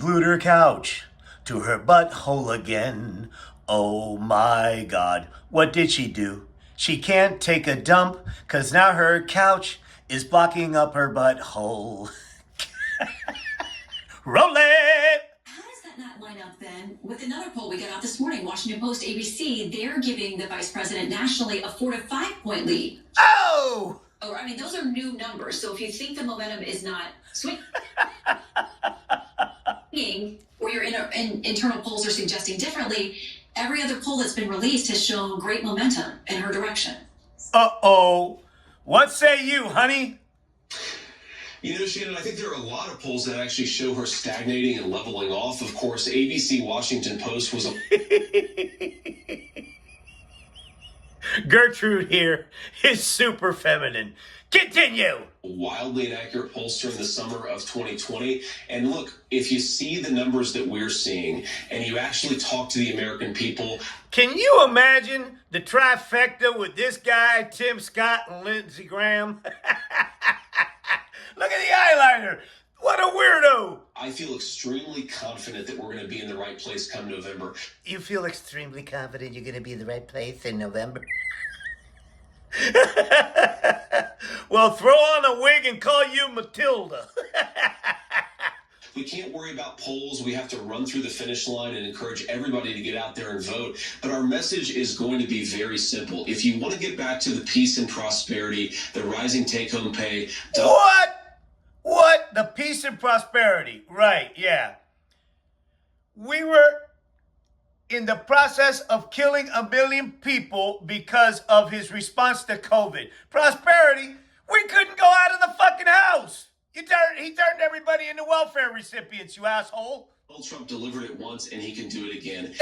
Glued her couch to her butthole again. Oh my God, what did she do? She can't take a dump, 'cause now her couch is blocking up her butthole. Roll it! How does that not line up then with another poll we got out this morning? Washington Post, ABC, they're giving the vice president nationally a 4 to 5 point lead. Oh! Or, I mean, those are new numbers. So if you think the momentum is not swinging, or your internal polls are suggesting differently, every other poll that's been released has shown great momentum in her direction. Uh-oh. What say you, honey? You know, Shannon, I think there are a lot of polls that actually show her stagnating and leveling off. Of course, ABC Washington Post was Gertrude here is super feminine. Continue. wildly inaccurate pollster in the summer of 2020. And look, if you see the numbers that we're seeing and you actually talk to the American people. Can you imagine the trifecta with this guy, Tim Scott, and Lindsey Graham? Look at the eyeliner. What a weirdo. I feel extremely confident that we're going to be in the right place come November. You feel extremely confident you're going to be in the right place in November? Well, throw on a wig and call you Matilda. We can't worry about polls. We have to run through the finish line and encourage everybody to get out there and vote. But our message is going to be very simple. If you want to get back to the peace and prosperity, the rising take-home pay... What? The peace and prosperity. Right, yeah. We were in the process of killing 1 million people because of his response to COVID. Prosperity? We couldn't go out of the fucking house. He turned everybody into welfare recipients, you asshole. Donald Trump delivered it once and he can do it again.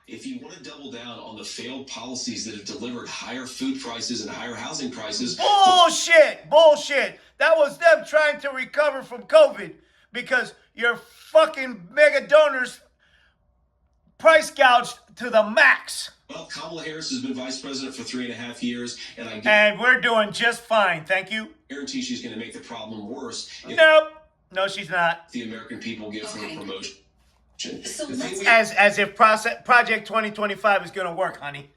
If you want to double down on the failed policies that have delivered higher food prices and higher housing prices... Bullshit. That was them trying to recover from COVID because your fucking mega donors price gouged to the max. Well, Kamala Harris has been vice president for 3.5 years, and we're doing just fine, thank you. Guarantee she's going to make the problem worse. Nope. No, she's not. The American people give her a promotion. So as if Project 2025 is going to work, honey.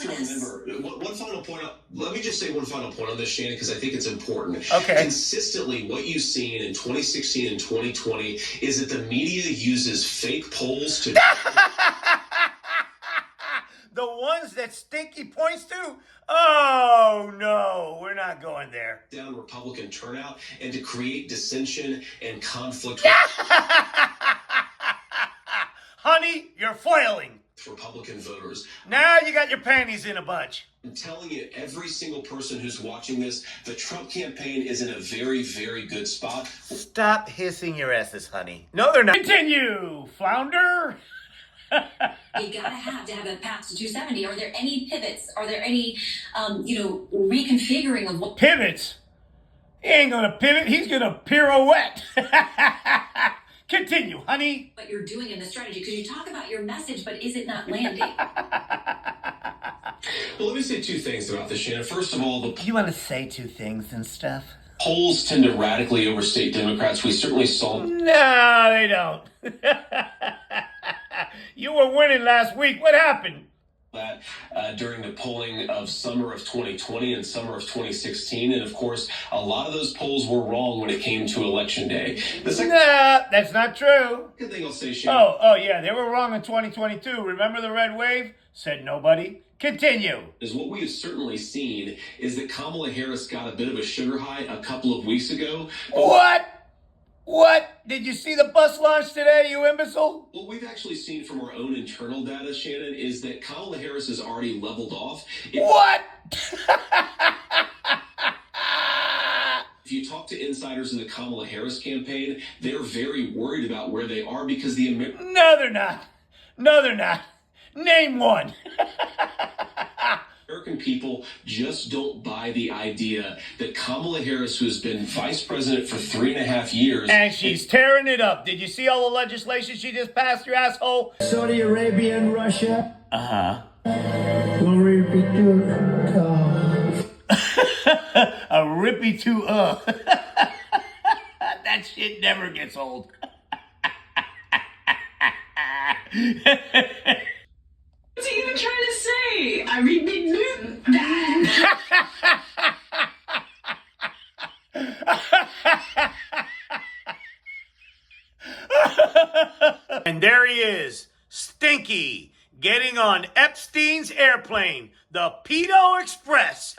Remember, one final point. Let me just say one final point on this, Shannon, because I think it's important. Okay. Consistently, what you've seen in 2016 and 2020 is that the media uses fake polls to... The ones that Stinky points to? Oh, no, we're not going there. Down Republican turnout and to create dissension and conflict. Honey, you're flailing. Republican voters. Now you got your panties in a bunch. I'm telling you, every single person who's watching this, the Trump campaign is in a very, very good spot. Stop hissing your asses, honey. No, they're not. Continue, flounder. You gotta have a path to 270. Are there any pivots? Are there any, reconfiguring of what pivots? He ain't gonna pivot. He's gonna pirouette. Continue, honey. What you're doing in the strategy, because you talk about your message, but is it not landing? Well, let me say two things about this, Shannon. First of all, You want to say two things and stuff? Polls tend to radically overstate Democrats. We certainly saw... No, they don't. You were winning last week. What happened? That during the polling of summer of 2020 and summer of 2016. And of course, a lot of those polls were wrong when it came to election day. Nah, that's not true. Good thing I'll say, Shannon. Oh, yeah, they were wrong in 2022. Remember the red wave? Said nobody. Continue. Is what we have certainly seen is that Kamala Harris got a bit of a sugar high a couple of weeks ago. What? Did you see the bus launch today, you imbecile? What we've actually seen from our own internal data, Shannon, is that Kamala Harris has already leveled off. What? If you talk to insiders in the Kamala Harris campaign, they're very worried about where they are because the No, they're not. Name one. American people just don't buy the idea that Kamala Harris, who's been vice president for 3.5 years... And she's tearing it up. Did you see all the legislation she just passed, you asshole? Saudi Arabia and Russia. Uh-huh. Glory be to God. A rippy to That shit never gets old. What's he even trying to say? I read Big Newton. And there he is, Stinky, getting on Epstein's airplane, the Pedo Express.